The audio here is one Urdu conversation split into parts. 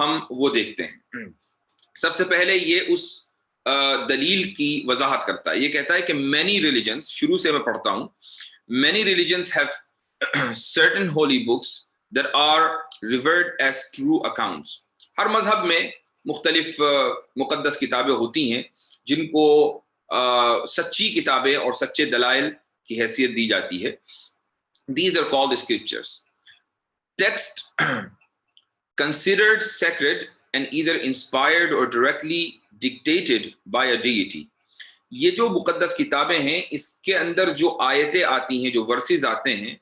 ہم وہ دیکھتے ہیں۔ سب سے پہلے یہ اس دلیل کی وضاحت کرتا ہے، یہ کہتا ہے کہ many religions، شروع سے میں پڑھتا ہوں، many religions have certain holy books that are revered as true accounts۔ ہر مذہب میں مختلف مقدس کتابیں ہوتی ہیں جن کو سچی کتابیں اور سچے دلائل کی حیثیت دی جاتی ہے۔ These are called scriptures. Text considered sacred and either inspired or directly dictated by a deity۔ یہ جو مقدس کتابیں ہیں، اس کے اندر جو آیتیں آتی ہیں، جو ورسز آتے ہیں،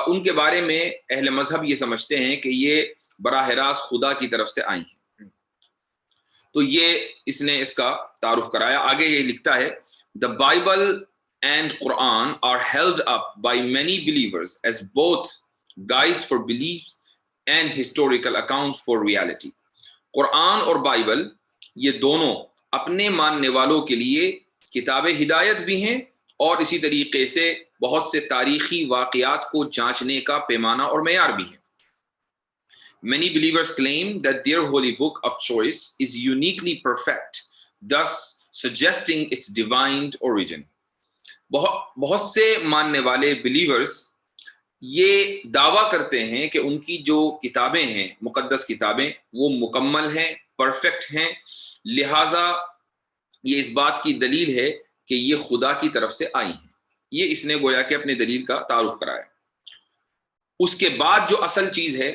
ان کے بارے میں اہل مذہب یہ سمجھتے ہیں کہ یہ براہ راست خدا کی طرف سے آئی ہیں۔ تو یہ اس نے اس کا تعارف کرایا۔ آگے یہ لکھتا ہے The Bible and Quran are held up by many believers as both guides for beliefs and historical accounts for reality۔ قرآن اور بائبل یہ دونوں اپنے ماننے والوں کے لیے کتاب ہدایت بھی ہیں اور اسی طریقے سے بہت سے تاریخی واقعات کو جانچنے کا پیمانہ اور معیار بھی ہیں۔ Many believers claim that their holy book of choice is uniquely perfect, thus suggesting its divine origin۔ بہت سے ماننے والے believers یہ دعویٰ کرتے ہیں کہ ان کی جو کتابیں ہیں، مقدس کتابیں، وہ مکمل ہیں، پرفیکٹ ہیں، لہٰذا یہ اس بات کی دلیل ہے کہ یہ خدا کی طرف سے آئی ہیں۔ یہ اس نے گویا کہ اپنے دلیل کا تعارف کرایا۔ اس کے بعد جو اصل چیز ہے،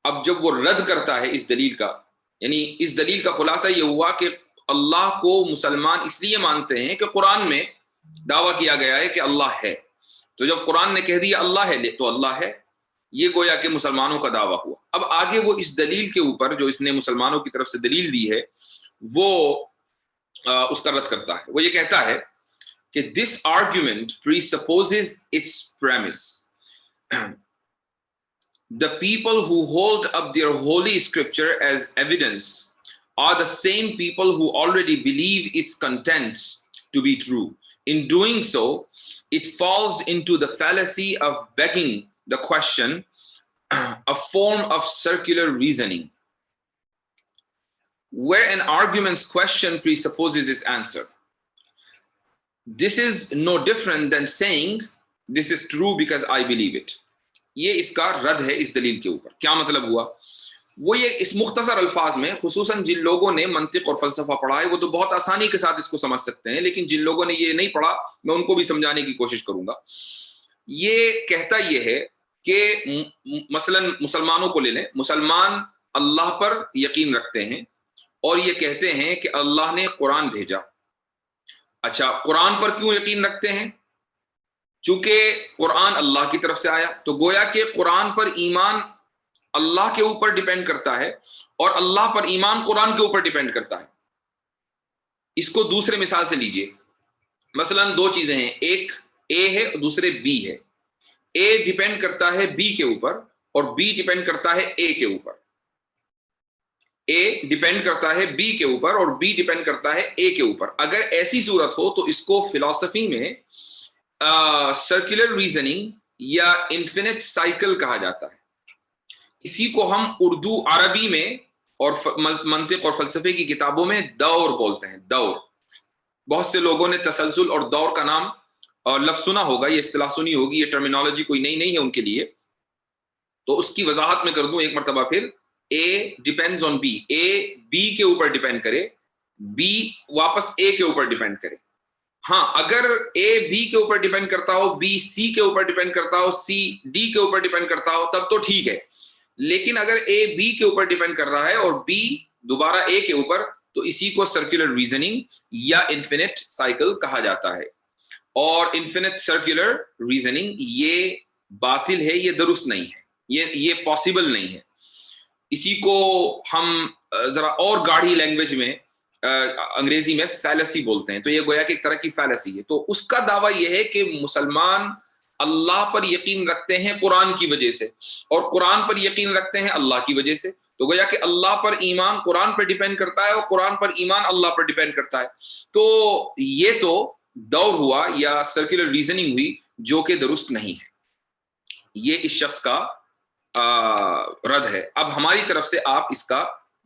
اب جب وہ رد کرتا ہے اس دلیل کا، یعنی اس دلیل کا خلاصہ یہ ہوا کہ اللہ کو مسلمان اس لیے مانتے ہیں کہ قرآن میں دعویٰ کیا گیا ہے کہ اللہ ہے، تو جب قرآن نے کہہ دیا اللہ ہے تو اللہ ہے، یہ گویا کہ مسلمانوں کا دعویٰ ہوا۔ اب آگے وہ اس دلیل کے اوپر جو اس نے مسلمانوں کی طرف سے دلیل دی ہے، وہ اس کا رد کرتا ہے۔ وہ یہ کہتا ہے کہ this argument presupposes its premise۔ The people who hold up their holy scripture as evidence are the same people who already believe its contents to be true. In doing so, it falls into the fallacy of begging the question, a form of circular reasoning, where an argument's question presupposes its answer. This is no different than saying, this is true because I believe it۔ یہ اس کا رد ہے اس دلیل کے اوپر۔ کیا مطلب ہوا؟ وہ یہ اس مختصر الفاظ میں، خصوصاً جن لوگوں نے منطق اور فلسفہ پڑھا ہے وہ تو بہت آسانی کے ساتھ اس کو سمجھ سکتے ہیں، لیکن جن لوگوں نے یہ نہیں پڑھا میں ان کو بھی سمجھانے کی کوشش کروں گا۔ یہ کہتا یہ ہے کہ مثلاً مسلمانوں کو لے لیں، مسلمان اللہ پر یقین رکھتے ہیں اور یہ کہتے ہیں کہ اللہ نے قرآن بھیجا۔ اچھا، قرآن پر کیوں یقین رکھتے ہیں؟ چونکہ قرآن اللہ کی طرف سے آیا، تو گویا کہ قرآن پر ایمان اللہ کے اوپر ڈیپینڈ کرتا ہے اور اللہ پر ایمان قرآن کے اوپر ڈیپینڈ کرتا ہے۔ اس کو دوسرے مثال سے لیجئے، مثلا دو چیزیں ہیں، ایک اے ہے اور دوسرے بی ہے۔ اے ڈیپینڈ کرتا ہے بی کے اوپر اور بی ڈیپینڈ کرتا ہے اے کے اوپر۔ اے ڈیپینڈ کرتا ہے بی کے اوپر اور بی ڈیپینڈ کرتا ہے اے کے اوپر۔ اگر ایسی صورت ہو تو اس کو فلسفی میں سرکولر ریزننگ یا انفینٹ سائیکل کہا جاتا ہے۔ اسی کو ہم اردو عربی میں اور منطق اور فلسفے کی کتابوں میں دور بولتے ہیں۔ دور، بہت سے لوگوں نے تسلسل اور دور کا نام اور لفظ سنا ہوگا، یہ اصطلاح سنی ہوگی، یہ ٹرمینالوجی کوئی نئی نہیں ہے ان کے لیے، تو اس کی وضاحت میں کر دوں ایک مرتبہ پھر۔ A depends on B, A B کے اوپر ڈیپینڈ کرے، بی واپس اے کے اوپر ڈیپینڈ کرے۔ ہاں، اگر اے بی کے اوپر ڈیپینڈ کرتا ہو، بی سی کے اوپر ڈیپینڈ کرتا ہو، سی ڈی کے اوپر ڈیپینڈ کرتا ہو، تب تو ٹھیک ہے۔ لیکن اگر اے بی کے اوپر ڈیپینڈ کر رہا ہے اور بی دوبارہ اے کے اوپر، تو اسی کو سرکولر ریزننگ یا انفینٹ سائیکل کہا جاتا ہے۔ اور انفینٹ سرکولر ریزننگ یہ باطل ہے، یہ درست نہیں ہے، یہ پاسبل نہیں ہے۔ اسی کو ہم ذرا اور گاڑھی لینگویج میں انگریزی میں فیلسی بولتے ہیں، تو یہ گویا کہ ایک طرح کی فیلسی ہے۔ تو اس کا دعویٰ یہ ہے کہ مسلمان اللہ پر یقین رکھتے ہیں قرآن کی وجہ سے اور قرآن پر یقین رکھتے ہیں اللہ کی وجہ سے، تو گویا کہ اللہ پر ایمان قرآن پر ڈیپینڈ کرتا ہے اور قرآن پر ایمان اللہ پر ڈیپینڈ کرتا ہے۔ تو یہ تو دور ہوا یا سرکولر ریزننگ ہوئی جو کہ درست نہیں ہے۔ یہ اس شخص کا رد ہے۔ اب ہماری طرف سے آپ اس کا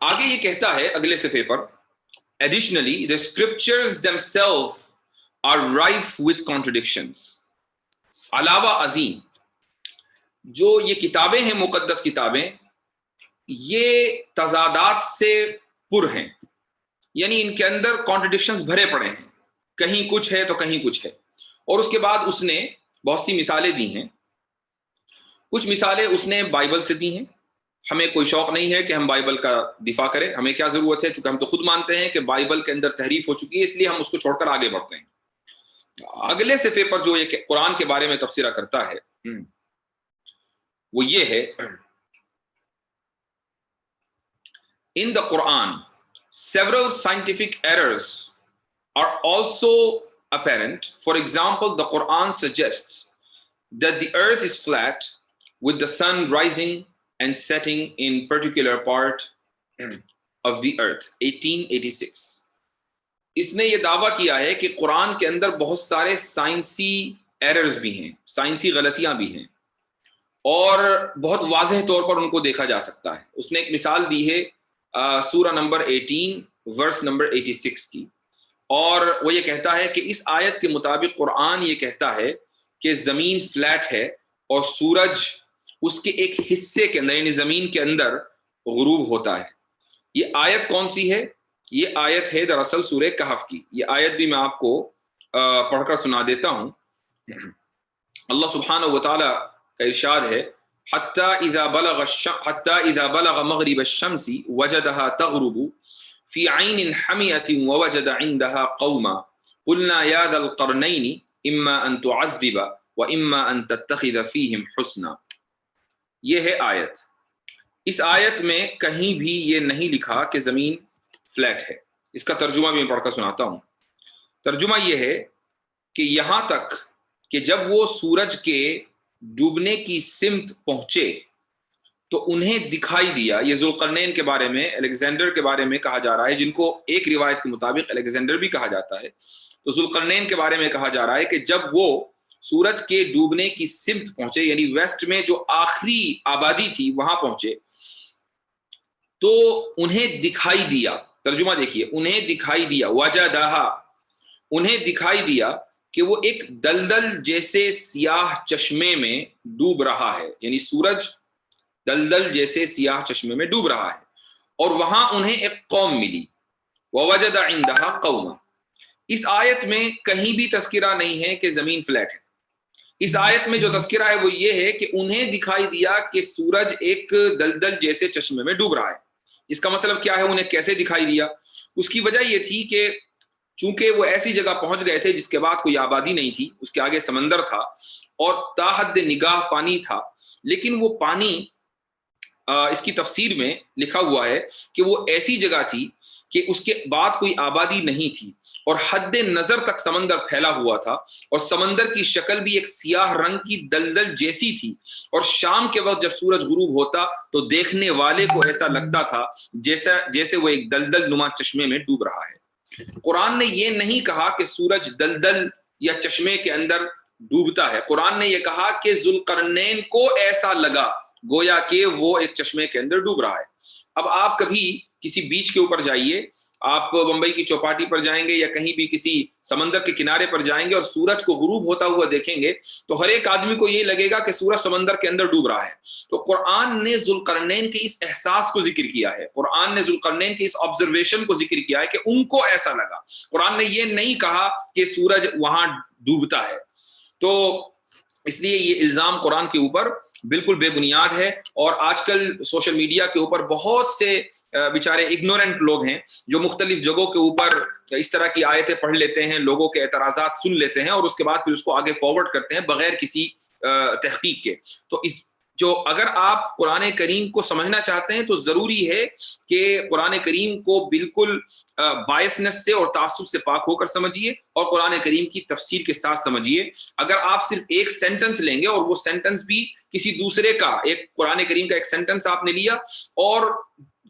آگے یہ کہتا ہے اگلے صفحے پر additionally the scriptures themselves are rife with contradictions. علاوہ ازیں جو یہ کتابیں ہیں مقدس کتابیں یہ تضادات سے پر ہیں، یعنی ان کے اندر کانٹرڈکشنز بھرے پڑے ہیں، کہیں کچھ ہے تو کہیں کچھ ہے۔ اور اس کے بعد اس نے بہت سی مثالیں دی ہیں، کچھ مثالیں اس نے بائبل سے دی ہیں۔ ہمیں کوئی شوق نہیں ہے کہ ہم بائبل کا دفاع کریں، ہمیں کیا ضرورت ہے، چونکہ ہم تو خود مانتے ہیں کہ بائبل کے اندر تحریف ہو چکی ہے، اس لیے ہم اس کو چھوڑ کر آگے بڑھتے ہیں۔ اگلے صفحے پر جو یہ قرآن کے بارے میں تبصرہ کرتا ہے وہ یہ ہے In the Quran, several scientific errors are also apparent. For example, the Quran suggests that the earth is flat with the sun rising and setting in particular part of the earth. 1886. اس نے یہ دعویٰ کیا ہے کہ قرآن کے اندر بہت سارے سائنسی ایررز بھی ہیں، سائنسی غلطیاں بھی ہیں، اور بہت واضح طور پر ان کو دیکھا جا سکتا ہے۔ اس نے ایک مثال دی ہے سورہ نمبر 18 ورس نمبر 86 کی، اور وہ یہ کہتا ہے کہ اس آیت کے مطابق قرآن یہ کہتا ہے کہ زمین فلیٹ ہے اور سورج اس کے ایک حصے کے اندر یعنی زمین کے اندر غروب ہوتا ہے۔ یہ آیت کون سی ہے؟ یہ آیت ہے دراصل سورہ کہف کی۔ یہ آیت بھی میں آپ کو پڑھ کر سنا دیتا ہوں۔ اللہ سبحانہ وتعالی کا ارشاد ہے حتى إذا بلغ مغرب الشمس وجدها تغرب في عين حمئة ووجد عندها قوما قلنا يا ذا القرنين إما أن تعذب وإما أن تتخذ فيهم حسنا۔ یہ ہے آیت۔ اس آیت میں کہیں بھی یہ نہیں لکھا کہ زمین فلیٹ ہے۔ اس کا ترجمہ بھی میں پڑھ کر سناتا ہوں۔ ترجمہ یہ ہے کہ یہاں تک کہ جب وہ سورج کے ڈوبنے کی سمت پہنچے تو انہیں دکھائی دیا۔ یہ ذوالقرنین کے بارے میں، الیگزینڈر کے بارے میں کہا جا رہا ہے، جن کو ایک روایت کے مطابق الیگزینڈر بھی کہا جاتا ہے۔ تو ذوالقرنین کے بارے میں کہا جا رہا ہے کہ جب وہ سورج کے ڈوبنے کی سمت پہنچے، یعنی ویسٹ میں جو آخری آبادی تھی وہاں پہنچے، تو انہیں دکھائی دیا۔ ترجمہ دیکھیے، انہیں دکھائی دیا، وجدہا، انہیں دکھائی دیا کہ وہ ایک دلدل جیسے سیاہ چشمے میں ڈوب رہا ہے، یعنی سورج دلدل جیسے سیاہ چشمے میں ڈوب رہا ہے، اور وہاں انہیں ایک قوم ملی۔ ووجد عندہا قوما۔ اس آیت میں کہیں بھی تذکرہ نہیں ہے کہ زمین فلیٹ ہے۔ اس آیت میں جو تذکرہ ہے وہ یہ ہے کہ انہیں دکھائی دیا کہ سورج ایک دلدل جیسے چشمے میں ڈوب رہا ہے۔ اس کا مطلب کیا ہے؟ انہیں کیسے دکھائی دیا؟ اس کی وجہ یہ تھی کہ چونکہ وہ ایسی جگہ پہنچ گئے تھے جس کے بعد کوئی آبادی نہیں تھی، اس کے آگے سمندر تھا اور تا حد نگاہ پانی تھا، لیکن وہ پانی اس کی تفسیر میں لکھا ہوا ہے کہ وہ ایسی جگہ تھی کہ اس کے بعد کوئی آبادی نہیں تھی اور حد نظر تک سمندر پھیلا ہوا تھا، اور سمندر کی شکل بھی ایک سیاہ رنگ کی دلدل جیسی تھی، اور شام کے وقت جب سورج غروب ہوتا تو دیکھنے والے کو ایسا لگتا تھا جیسے وہ ایک دلدل نما چشمے میں ڈوب رہا ہے۔ قرآن نے یہ نہیں کہا کہ سورج دلدل یا چشمے کے اندر ڈوبتا ہے، قرآن نے یہ کہا کہ ذوالقرنین کو ایسا لگا گویا کہ وہ ایک چشمے کے اندر ڈوب رہا ہے۔ اب آپ کبھی کسی بیچ کے اوپر جائیے، آپ بمبئی کی چوپاٹی پر جائیں گے یا کہیں بھی کسی سمندر کے کنارے پر جائیں گے اور سورج کو غروب ہوتا ہوا دیکھیں گے تو ہر ایک آدمی کو یہ لگے گا کہ سورج سمندر کے اندر ڈوب رہا ہے۔ تو قرآن نے ذوالقرنین کے اس احساس کو ذکر کیا ہے، قرآن نے ذوالقرنین کے اس آبزرویشن کو ذکر کیا ہے کہ ان کو ایسا لگا۔ قرآن نے یہ نہیں کہا کہ سورج وہاں ڈوبتا ہے۔ تو اس لیے یہ الزام قرآن کے اوپر بالکل بے بنیاد ہے، اور آج کل سوشل میڈیا کے اوپر بہت سے بیچارے اگنورنٹ لوگ ہیں جو مختلف جگہوں کے اوپر اس طرح کی آیتیں پڑھ لیتے ہیں، لوگوں کے اعتراضات سن لیتے ہیں اور اس کے بعد پھر اس کو آگے فارورڈ کرتے ہیں بغیر کسی تحقیق کے۔ تو اگر آپ قرآن کریم کو سمجھنا چاہتے ہیں تو ضروری ہے کہ قرآن کریم کو بالکل بائسنس سے اور تعصب سے پاک ہو کر سمجھیے اور قرآن کریم کی تفسیر کے ساتھ سمجھیے۔ اگر آپ صرف ایک سینٹنس لیں گے اور وہ سینٹنس بھی کسی دوسرے کا، ایک قرآن کریم کا ایک سینٹنس آپ نے لیا اور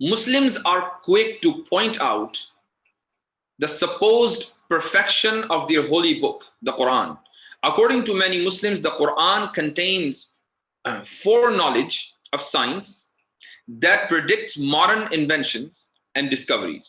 Muslims are quick to point out the supposed perfection of their holy book, the Quran. According to many Muslims, the Quran contains foreknowledge of science that predicts modern inventions and discoveries.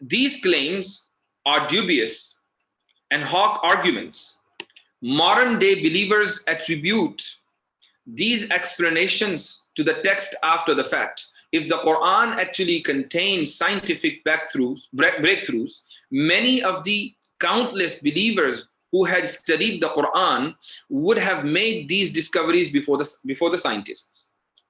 These claims are dubious and hawk arguments. Modern day believers attribute these explanations to the text after the fact. If the Quran actually contains scientific breakthroughs, many of the countless believers who had studied the Quran would have made these discoveries before the scientists.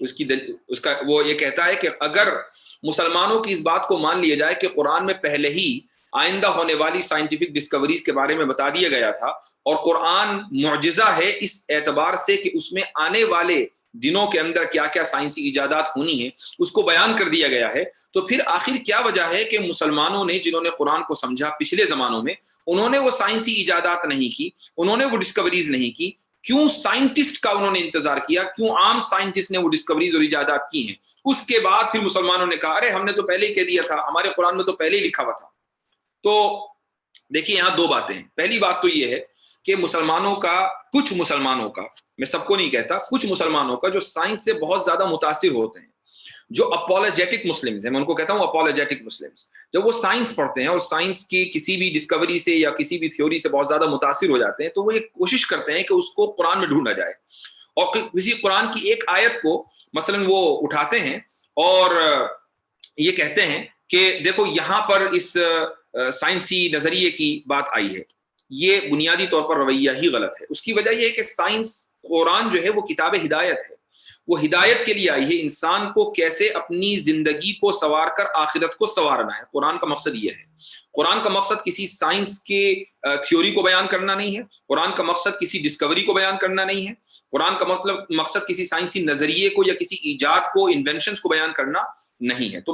اس کا وہ یہ کہتا ہے کہ اگر مسلمانوں کی اس بات کو مان لیا جائے کہ قرآن میں پہلے ہی آئندہ ہونے والی سائنٹیفک ڈسکوریز کے بارے میں بتا دیا گیا تھا، اور قرآن معجزہ ہے اس اعتبار سے کہ اس میں آنے والے دنوں کے اندر کیا کیا سائنسی ایجادات ہونی ہیں اس کو بیان کر دیا گیا ہے، تو پھر آخر کیا وجہ ہے کہ مسلمانوں نے جنہوں نے قرآن کو سمجھا پچھلے زمانوں میں، انہوں نے وہ سائنسی ایجادات نہیں کی، انہوں نے وہ ڈسکوریز نہیں کی؟ کیوں سائنٹسٹ کا انہوں نے انتظار کیا؟ کیوں عام سائنٹسٹ نے وہ ڈسکوریز اور ایجادات کی ہیں؟ اس کے بعد پھر مسلمانوں نے کہا ارے ہم نے تو پہلے ہی کہہ دیا تھا، ہمارے قرآن میں تو پہلے ہی لکھا ہوا تھا۔ تو دیکھیے یہاں دو باتیں ہیں۔ پہلی بات تو یہ ہے کہ مسلمانوں کا، کچھ مسلمانوں کا، میں سب کو نہیں کہتا، کچھ مسلمانوں کا جو سائنس سے بہت زیادہ متاثر ہوتے ہیں، جو اپولوجیٹک مسلمز ہیں، میں ان کو کہتا ہوں اپولوجیٹک مسلمز، جب وہ سائنس پڑھتے ہیں اور سائنس کی کسی بھی ڈسکوری سے یا کسی بھی تھیوری سے بہت زیادہ متاثر ہو جاتے ہیں، تو وہ یہ کوشش کرتے ہیں کہ اس کو قرآن میں ڈھونڈا جائے، اور کسی قرآن کی ایک آیت کو مثلا وہ اٹھاتے ہیں اور یہ کہتے ہیں کہ دیکھو یہاں پر اس سائنسی نظریے کی بات آئی ہے، یہ بنیادی طور پر رویہ ہی غلط ہے۔ اس کی وجہ یہ ہے کہ سائنس، قرآن جو ہے وہ کتاب ہدایت ہے، وہ ہدایت کے لیے آئی ہے، انسان کو کیسے اپنی زندگی کو سنوار کر آخرت کو سنوارنا ہے، قرآن کا مقصد یہ ہے۔ قرآن کا مقصد کسی سائنس کے تھیوری کو بیان کرنا نہیں ہے، قرآن کا مقصد کسی ڈسکوری کو بیان کرنا نہیں ہے، قرآن کا مقصد کسی سائنسی نظریے کو یا کسی ایجاد کو، انوینشنز کو بیان کرنا نہیں ہے۔ تو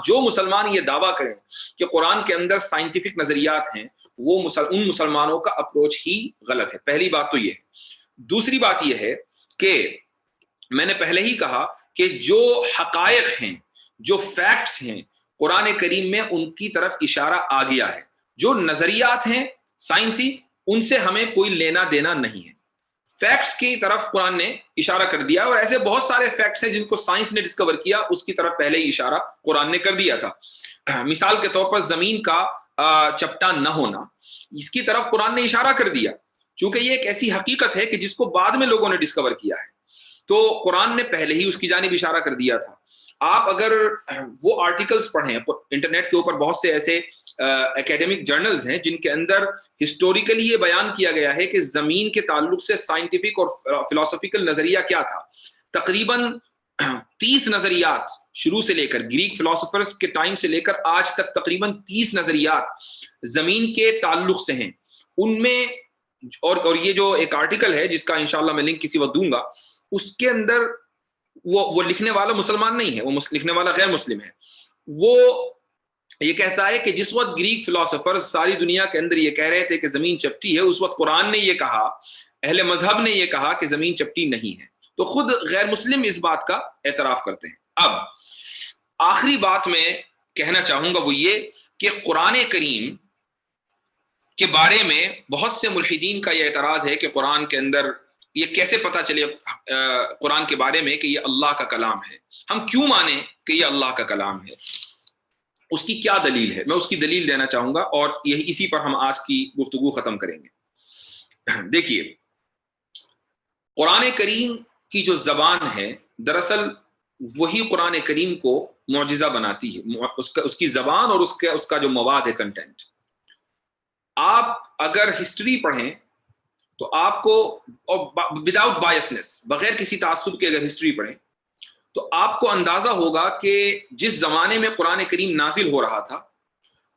جو مسلمان یہ دعویٰ کریں کہ قرآن کے اندر سائنٹیفک نظریات ہیں، وہ ان مسلمانوں کا اپروچ ہی غلط ہے۔ پہلی بات تو یہ ہے۔ دوسری بات یہ ہے کہ میں نے پہلے ہی کہا کہ جو حقائق ہیں، جو فیکٹس ہیں، قرآن کریم میں ان کی طرف اشارہ آ گیا ہے۔ جو نظریات ہیں سائنسی، ان سے ہمیں کوئی لینا دینا نہیں ہے، فیکٹس کی طرف قرآن نے اشارہ کر دیا، اور ایسے بہت سارے فیکٹس ہیں جن کو سائنس نے ڈسکور کیا، اس کی طرف پہلے ہی اشارہ قرآن نے کر دیا تھا۔ مثال کے طور پر زمین کا چپٹا نہ ہونا، اس کی طرف قرآن نے اشارہ کر دیا، چونکہ یہ ایک ایسی حقیقت ہے کہ جس کو بعد میں لوگوں نے ڈسکور کیا ہے، تو قرآن نے پہلے ہی اس کی جانب اشارہ کر دیا تھا۔ آپ اگر وہ آرٹیکلز پڑھیں، انٹرنیٹ کے اوپر بہت سے ایسے اکیڈمک جرنلز ہیں جن کے اندر ہسٹوریکلی یہ بیان کیا گیا ہے کہ زمین کے تعلق سے سائنٹیفک اور فلسفیکل نظریہ کیا تھا۔ تقریباً 30 نظریات شروع سے لے کر گریک فلسفرز کے ٹائم سے لے کر آج تک تقریباً 30 نظریات زمین کے تعلق سے ہیں۔ ان میں اور یہ جو ایک آرٹیکل ہے جس کا انشاءاللہ میں لنک کسی وقت دوں گا، اس کے اندر وہ لکھنے والا مسلمان نہیں ہے، وہ لکھنے والا غیر مسلم ہے۔ وہ یہ کہتا ہے کہ جس وقت گریک فلسفر ساری دنیا کے اندر یہ کہہ رہے تھے کہ زمین چپٹی ہے، اس وقت قرآن نے یہ کہا، اہل مذہب نے یہ کہا کہ زمین چپٹی نہیں ہے، تو خود غیر مسلم اس بات کا اعتراف کرتے ہیں۔ اب آخری بات میں کہنا چاہوں گا وہ یہ کہ قرآن کریم کے بارے میں بہت سے ملحدین کا یہ اعتراض ہے کہ قرآن کے اندر یہ کیسے پتہ چلے قرآن کے بارے میں کہ یہ اللہ کا کلام ہے، ہم کیوں مانیں کہ یہ اللہ کا کلام ہے، اس کی کیا دلیل ہے؟ میں اس کی دلیل دینا چاہوں گا، اور اسی پر ہم آج کی گفتگو ختم کریں گے۔ دیکھیے، قرآن کریم کی جو زبان ہے، دراصل وہی قرآن کریم کو معجزہ بناتی ہے، اس کی زبان اور اس کا جو مواد ہے، کنٹینٹ۔ آپ اگر ہسٹری پڑھیں تو آپ کو، وداؤٹ بائسنس، بغیر کسی تعصب کے اگر ہسٹری پڑھیں تو آپ کو اندازہ ہوگا کہ جس زمانے میں قرآن کریم نازل ہو رہا تھا،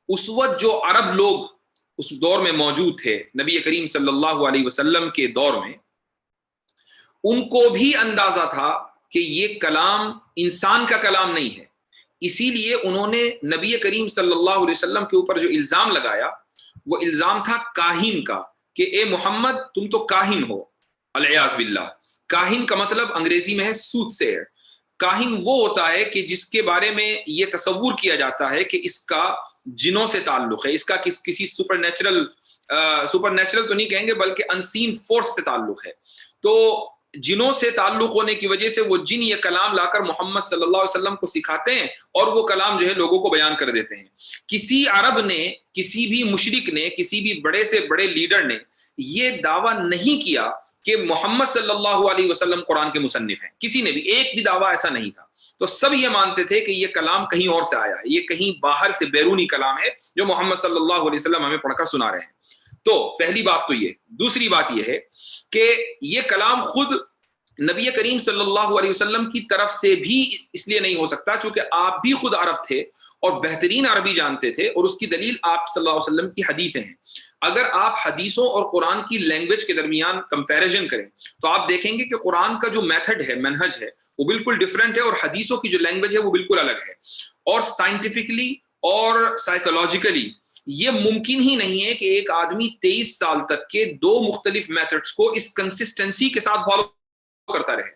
اس وقت جو عرب لوگ اس دور میں موجود تھے، نبی کریم صلی اللہ علیہ وسلم کے دور میں، ان کو بھی اندازہ تھا کہ یہ کلام انسان کا کلام نہیں ہے۔ اسی لیے انہوں نے نبی کریم صلی اللہ علیہ وسلم کے اوپر جو الزام لگایا، وہ الزام تھا کاہن کا، کہ اے محمد تم تو کاہن ہو، العیاذ باللہ۔ کاہن کا مطلب انگریزی میں ہے سوت سیئر۔ کاہن وہ ہوتا ہے کہ جس کے بارے میں یہ تصور کیا جاتا ہے کہ اس کا جنوں سے تعلق ہے، اس کا کسی سپر نیچرل تو نہیں کہیں گے بلکہ انسین فورس سے تعلق ہے۔ تو جنوں سے تعلق ہونے کی وجہ سے وہ جن یہ کلام لا کر محمد صلی اللہ علیہ وسلم کو سکھاتے ہیں، اور وہ کلام جو ہے لوگوں کو بیان کر دیتے ہیں۔ کسی عرب نے، کسی بھی مشرک نے، کسی بھی بڑے سے بڑے لیڈر نے یہ دعویٰ نہیں کیا کہ محمد صلی اللہ علیہ وسلم قرآن کے مصنف ہیں، کسی نے بھی، ایک بھی دعویٰ ایسا نہیں تھا۔ تو سب یہ مانتے تھے کہ یہ کلام کہیں اور سے آیا ہے، یہ کہیں باہر سے بیرونی کلام ہے جو محمد صلی اللہ علیہ وسلم ہمیں پڑھ کر سنا رہے ہیں۔ تو پہلی بات تو یہ۔ دوسری بات یہ ہے کہ یہ کلام خود نبی کریم صلی اللہ علیہ وسلم کی طرف سے بھی اس لیے نہیں ہو سکتا چونکہ آپ بھی خود عرب تھے اور بہترین عربی جانتے تھے، اور اس کی دلیل آپ صلی اللہ علیہ وسلم کی حدیثیں ہیں۔ اگر آپ حدیثوں اور قرآن کی لینگویج کے درمیان کمپیریزن کریں تو آپ دیکھیں گے کہ قرآن کا جو میتھڈ ہے، منہج ہے، وہ بالکل ڈیفرنٹ ہے، اور حدیثوں کی جو لینگویج ہے وہ بالکل الگ ہے۔ اور سائنٹیفکلی اور سائیکولوجیکلی یہ ممکن ہی نہیں ہے کہ ایک آدمی 23 سال تک کے دو مختلف میتھڈز کو اس کنسسٹنسی کے ساتھ فالو کرتا رہے،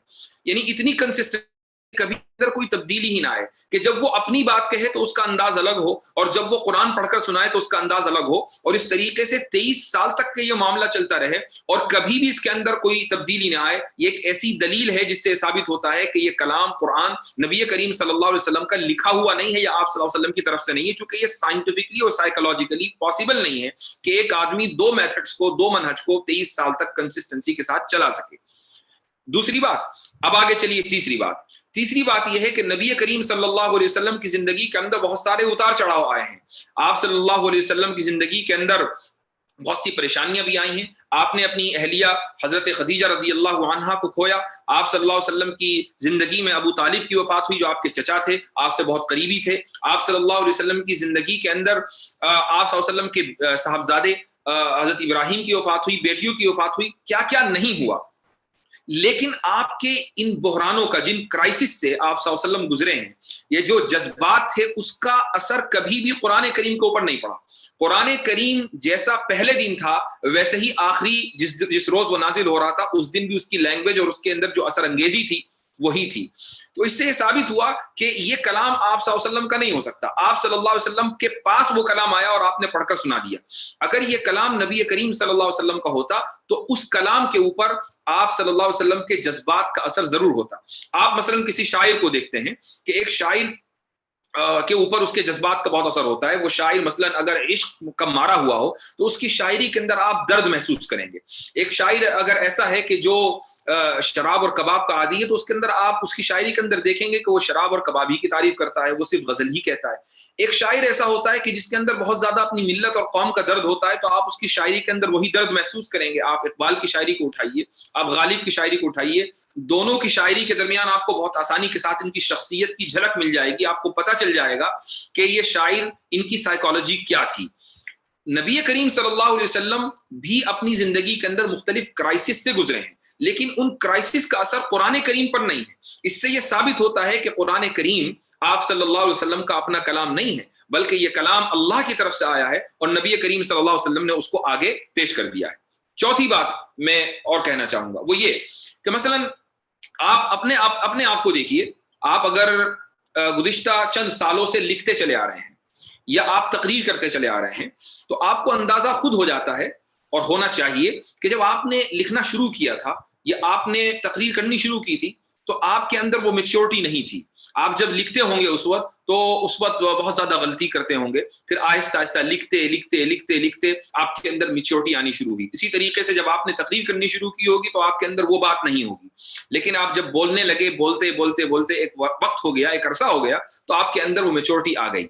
یعنی اتنی کنسسٹنٹ کبھی اندر کوئی تبدیلی ہی نہ آئے کہ جب وہ اپنی بات کہے تو اس کا انداز الگ ہو، اور جب وہ قرآن پڑھ کر سنائے تو اس کا انداز الگ ہو، اور اس طریقے سے 23 سال تک کا یہ معاملہ چلتا رہے اور کبھی بھی اس کے اندر کوئی تبدیلی نہ آئے۔ یہ ایک ایسی دلیل ہے جس سے ثابت ہوتا ہے کہ یہ کلام قرآن نبی کریم صلی اللہ علیہ وسلم کا لکھا ہوا نہیں ہے یا آپ صلی اللہ علیہ وسلم کی طرف سے نہیں ہے، چونکہ یہ سائنٹیفکلی اور سائیکولوجیکلی پاسبل نہیں ہے کہ ایک آدمی دو میتھڈز کو، دو منہج کو 23 سال تک کنسسٹنسی کے ساتھ چلا سکے۔ دوسری بات، اب آگے چلیے تیسری بات یہ ہے کہ نبی کریم صلی اللہ علیہ وسلم کی زندگی کے اندر بہت سارے اتار چڑھاؤ آئے ہیں۔ آپ صلی اللہ علیہ وسلم کی زندگی کے اندر بہت سی پریشانیاں بھی آئی ہیں۔ آپ نے اپنی اہلیہ حضرت خدیجہ رضی اللہ عنہا کو کھویا۔ آپ صلی اللہ علیہ وسلم کی زندگی میں ابو طالب کی وفات ہوئی جو آپ کے چچا تھے، آپ سے بہت قریبی تھے۔ آپ صلی اللہ علیہ وسلم کی زندگی کے اندر آپ صلی اللہ علیہ وسلم کے صاحبزادے حضرت ابراہیم کی وفات ہوئی، بیٹیوں کی وفات ہوئی، کیا کیا نہیں ہوا۔ لیکن آپ کے ان بحرانوں کا، جن کرائسس سے آپ صلی اللہ علیہ وسلم گزرے ہیں، یہ جو جذبات تھے، اس کا اثر کبھی بھی قرآن کریم کے اوپر نہیں پڑا۔ قرآن کریم جیسا پہلے دن تھا ویسے ہی آخری جس روز وہ نازل ہو رہا تھا اس دن بھی اس کی لینگویج اور اس کے اندر جو اثر انگیزی تھی وہی تھی۔ تو اس سے یہ ثابت ہوا کہ یہ کلام آپ صلی اللہ علیہ وسلم کا نہیں ہو سکتا۔ آپ صلی اللہ علیہ وسلم کے پاس وہ کلام آیا اور آپ نے پڑھ کر سنا دیا۔ اگر یہ کلام نبی کریم صلی اللہ علیہ وسلم کا ہوتا تو اس کلام کے اوپر آپ صلی اللہ علیہ وسلم کے جذبات کا اثر ضرور ہوتا۔ آپ مثلا کسی شاعر کو دیکھتے ہیں کہ ایک شاعر کے اوپر اس کے جذبات کا بہت اثر ہوتا ہے۔ وہ شاعر مثلا اگر عشق کا مارا ہوا ہو تو اس کی شاعری کے اندر آپ درد محسوس کریں گے۔ ایک شاعر اگر ایسا ہے کہ جو شراب اور کباب کا عادی ہے تو اس کے اندر آپ اس کی شاعری کے اندر دیکھیں گے کہ وہ شراب اور کباب ہی کی تعریف کرتا ہے، وہ صرف غزل ہی کہتا ہے۔ ایک شاعر ایسا ہوتا ہے کہ جس کے اندر بہت زیادہ اپنی ملت اور قوم کا درد ہوتا ہے تو آپ اس کی شاعری کے اندر وہی درد محسوس کریں گے۔ آپ اقبال کی شاعری کو اٹھائیے، آپ غالب کی شاعری کو اٹھائیے، دونوں کی شاعری کے درمیان آپ کو بہت آسانی کے ساتھ ان کی شخصیت کی جھلک مل جائے گی۔ آپ کو پتہ چل جائے گا کہ یہ شاعر ان کی سائیکالوجی کیا تھی۔ نبی کریم صلی اللہ علیہ وسلم بھی اپنی زندگی کے اندر مختلف کرائسس سے گزرے ہیں، لیکن ان کرائسس کا اثر قرآن کریم پر نہیں ہے۔ اس سے یہ ثابت ہوتا ہے کہ قرآن کریم آپ صلی اللہ علیہ وسلم کا اپنا کلام نہیں ہے، بلکہ یہ کلام اللہ کی طرف سے آیا ہے اور نبی کریم صلی اللہ علیہ وسلم نے اس کو آگے پیش کر دیا ہے۔ چوتھی بات میں اور کہنا چاہوں گا وہ یہ کہ مثلا آپ اپنے آپ کو دیکھیے، آپ اگر گزشتہ چند سالوں سے لکھتے چلے آ رہے ہیں یا آپ تقریر کرتے چلے آ رہے ہیں تو آپ کو اندازہ خود ہو جاتا ہے اور ہونا چاہیے کہ جب آپ نے لکھنا شروع کیا تھا یا آپ نے تقریر کرنی شروع کی تھی تو آپ کے اندر وہ میچورٹی نہیں تھی۔ آپ جب لکھتے ہوں گے اس وقت بہت زیادہ غلطی کرتے ہوں گے، پھر آہستہ آہستہ لکھتے آپ کے اندر میچورٹی آنی شروع ہوئی۔ اسی طریقے سے جب آپ نے تقریر کرنی شروع کی ہوگی تو آپ کے اندر وہ بات نہیں ہوگی، لیکن آپ جب بولنے لگے، بولتے ایک وقت ہو گیا، ایک عرصہ ہو گیا تو آپ کے اندر وہ میچورٹی آ گئی۔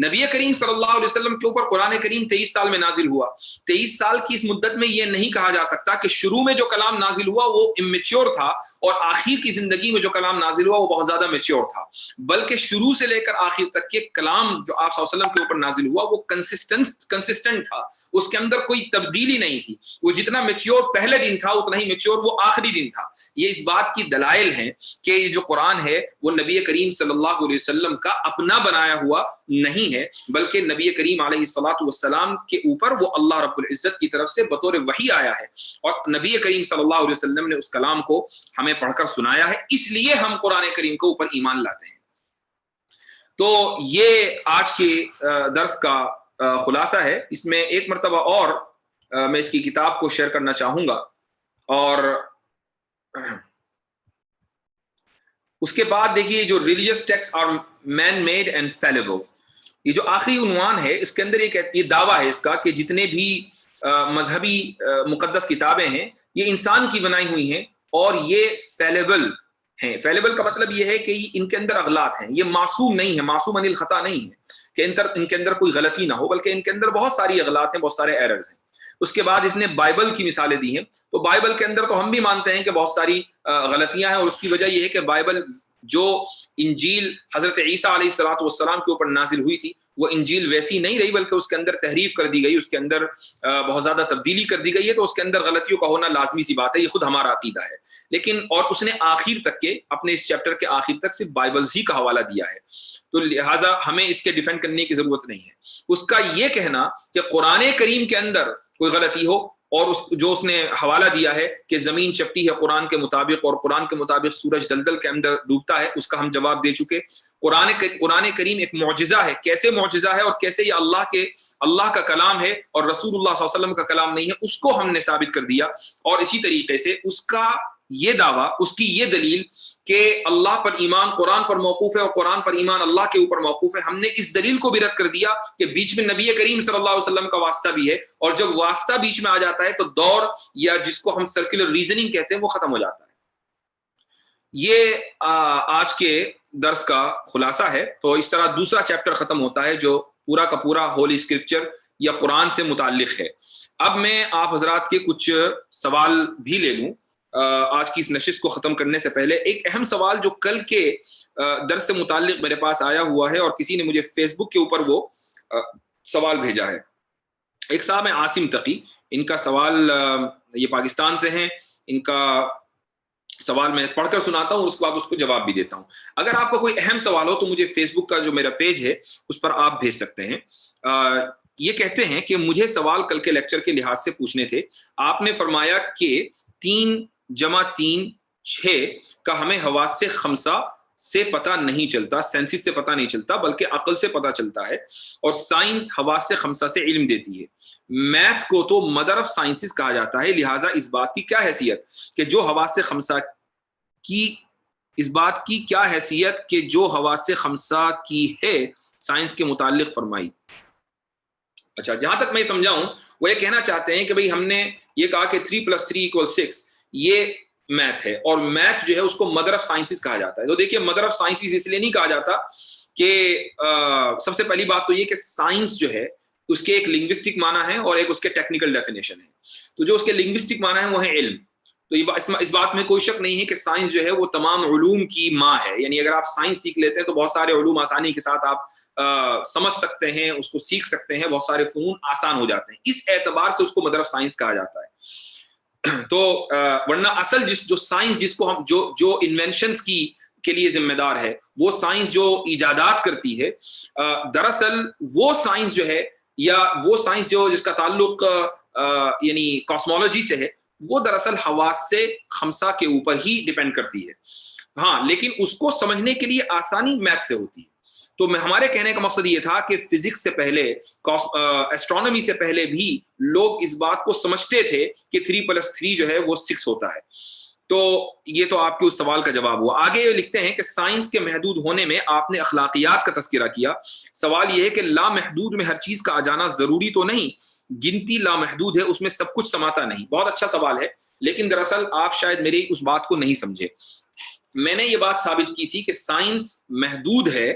نبی کریم صلی اللہ علیہ وسلم کے اوپر قرآن کریم 23 سال میں نازل ہوا۔ 23 سال کی اس مدت میں یہ نہیں کہا جا سکتا کہ شروع میں جو کلام نازل ہوا وہ امیچور تھا اور آخر کی زندگی میں جو کلام نازل ہوا وہ بہت زیادہ میچور تھا، بلکہ شروع سے لے کر آخر تک کے کلام جو آپ صلی اللہ علیہ وسلم کے اوپر نازل ہوا وہ کنسسٹنٹ تھا، اس کے اندر کوئی تبدیلی نہیں تھی۔ وہ جتنا میچور پہلے دن تھا اتنا ہی میچور وہ آخری دن تھا۔ یہ اس بات کی دلائل ہیں کہ یہ جو قرآن ہے وہ نبی کریم صلی اللہ علیہ وسلم کا اپنا بنایا ہوا نہیں ہے، بلکہ نبی کریم علیہ الصلوۃ والسلام کے اوپر وہ اللہ رب العزت کی طرف سے بطور وحی آیا ہے، اور نبی کریم صلی اللہ علیہ وسلم نے اس کلام کو ہمیں پڑھ کر سنایا ہے، اس لیے ہم قرآن کریم کے اوپر ایمان لاتے ہیں۔ تو یہ آج کے درس کا خلاصہ ہے۔ اس میں ایک مرتبہ اور میں اس کی کتاب کو شیئر کرنا چاہوں گا، اور اس کے بعد دیکھیے جو religious text are man made and fallible, یہ جو آخری عنوان ہے اس کے اندر یہ دعویٰ ہے اس کا کہ جتنے بھی مذہبی مقدس کتابیں ہیں یہ انسان کی بنائی ہوئی ہیں اور یہ فیلیبل ہیں۔ فیلیبل کا مطلب یہ ہے کہ ان کے اندر اغلاط ہیں، یہ معصوم نہیں ہے، معصوم عن الخطا نہیں ہے کہ ان کے اندر کوئی غلطی نہ ہو، بلکہ ان کے اندر بہت ساری اغلاط ہیں، بہت سارے ایررز ہیں۔ اس کے بعد اس نے بائبل کی مثالیں دی ہیں. تو بائبل کے اندر تو ہم بھی مانتے ہیں کہ بہت ساری غلطیاں ہیں، اور اس کی وجہ یہ ہے کہ بائبل جو انجیل حضرت عیسیٰ علیہ الصلوۃ والسلام کے اوپر نازل ہوئی تھی وہ انجیل ویسی نہیں رہی، بلکہ اس کے اندر تحریف کر دی گئی، اس کے اندر بہت زیادہ تبدیلی کر دی گئی ہے. تو اس کے اندر غلطیوں کا ہونا لازمی سی بات ہے، یہ خود ہمارا عقیدہ ہے. لیکن اور اس نے آخر تک کے اپنے اس چیپٹر کے آخر تک صرف بائبل ہی کا حوالہ دیا ہے، تو لہٰذا ہمیں اس کے ڈیفینڈ کرنے کی ضرورت نہیں ہے. اس کا یہ کہنا کہ قرآن کریم کے اندر کوئی غلطی ہو، اور جو اس نے حوالہ دیا ہے کہ زمین چپٹی ہے قرآن کے مطابق، اور قرآن کے مطابق سورج دلدل کے اندر ڈوبتا ہے، اس کا ہم جواب دے چکے. قرآن کریم ایک معجزہ ہے. کیسے معجزہ ہے اور کیسے یہ اللہ کا کلام ہے اور رسول اللہ صلی اللہ علیہ وسلم کا کلام نہیں ہے، اس کو ہم نے ثابت کر دیا. اور اسی طریقے سے اس کا یہ دعویٰ، اس کی یہ دلیل کہ اللہ پر ایمان قرآن پر موقوف ہے اور قرآن پر ایمان اللہ کے اوپر موقوف ہے، ہم نے اس دلیل کو بھی رد کر دیا کہ بیچ میں نبی کریم صلی اللہ علیہ وسلم کا واسطہ بھی ہے، اور جب واسطہ بیچ میں آ جاتا ہے تو دور یا جس کو ہم سرکولر ریزننگ کہتے ہیں وہ ختم ہو جاتا ہے. یہ آج کے درس کا خلاصہ ہے. تو اس طرح دوسرا چیپٹر ختم ہوتا ہے جو پورا کا پورا ہولی اسکرپچر یا قرآن سے متعلق ہے. اب میں آپ حضرات کے کچھ سوال بھی لے لوں آج کی اس نشست کو ختم کرنے سے پہلے. ایک اہم سوال جو کل کے درس سے متعلق میرے پاس آیا ہوا ہے، اور کسی نے مجھے فیس بک کے اوپر وہ سوال بھیجا ہے. ایک صاحب ہیں عاصم تقی، ان کا سوال یہ پاکستان سے ہیں. ان کا سوال میں پڑھ کر سناتا ہوں، اس کے بعد اس کو جواب بھی دیتا ہوں. اگر آپ کا کوئی اہم سوال ہو تو مجھے فیس بک کا جو میرا پیج ہے اس پر آپ بھیج سکتے ہیں. یہ کہتے ہیں کہ مجھے سوال کل کے لیکچر کے لحاظ سے پوچھنے تھے. آپ نے فرمایا کہ 3 × 3 6 کا ہمیں حواس سے خمسہ سے پتہ نہیں چلتا، سینسز سے پتہ نہیں چلتا، بلکہ عقل سے پتہ چلتا ہے، اور سائنس حواس سے خمسہ سے علم دیتی ہے. میتھ کو تو مدر آف سائنسز کہا جاتا ہے، لہٰذا اس بات کی کیا حیثیت کہ جو حواس سے خمسہ کی ہے سائنس کے متعلق فرمائی. اچھا، جہاں تک میں سمجھاؤں وہ یہ کہنا چاہتے ہیں کہ بھئی ہم نے یہ کہا کہ 3 + 3 = 6 یہ میتھ ہے، اور میتھ جو ہے اس کو مدر آف سائنسز کہا جاتا ہے. تو دیکھیے مدر آف سائنسز اس لیے نہیں کہا جاتا کہ سب سے پہلی بات تو یہ کہ سائنس جو ہے اس کے ایک لنگوسٹک معنی ہے اور ایک اس کے ٹیکنیکل ڈیفینیشن ہے. تو جو اس کے لنگوسٹک معنی ہے وہ ہے علم. تو اس بات میں کوئی شک نہیں ہے کہ سائنس جو ہے وہ تمام علوم کی ماں ہے. یعنی اگر آپ سائنس سیکھ لیتے ہیں تو بہت سارے علوم آسانی کے ساتھ آپ سمجھ سکتے ہیں، اس کو سیکھ سکتے ہیں، بہت سارے فنون آسان ہو جاتے ہیں. اس اعتبار سے اس کو مدر آف سائنس کہا جاتا ہے. تو ورنہ اصل جو سائنس جس کو ہم جو انوینشنز کے لیے ذمہ دار ہے، وہ سائنس جو ایجادات کرتی ہے، دراصل وہ سائنس جو ہے یا وہ سائنس جس کا تعلق یعنی کاسمولوجی سے ہے، وہ دراصل حواس سے خمسہ کے اوپر ہی ڈیپینڈ کرتی ہے. ہاں، لیکن اس کو سمجھنے کے لیے آسانی میتھ سے ہوتی ہے. تو ہمارے کہنے کا مقصد یہ تھا کہ فزکس سے پہلے، ایسٹرونومی سے پہلے بھی لوگ اس بات کو سمجھتے تھے کہ 3 + 3 جو ہے وہ 6 ہوتا ہے. تو یہ تو آپ کے اس سوال کا جواب ہوا. آگے یہ لکھتے ہیں کہ سائنس کے محدود ہونے میں آپ نے اخلاقیات کا تذکرہ کیا. سوال یہ ہے کہ لامحدود میں ہر چیز کا آ جانا ضروری تو نہیں، گنتی لامحدود ہے، اس میں سب کچھ سماتا نہیں. بہت اچھا سوال ہے، لیکن دراصل آپ شاید میری اس بات کو نہیں سمجھے. میں نے یہ بات ثابت کی تھی کہ سائنس محدود ہے.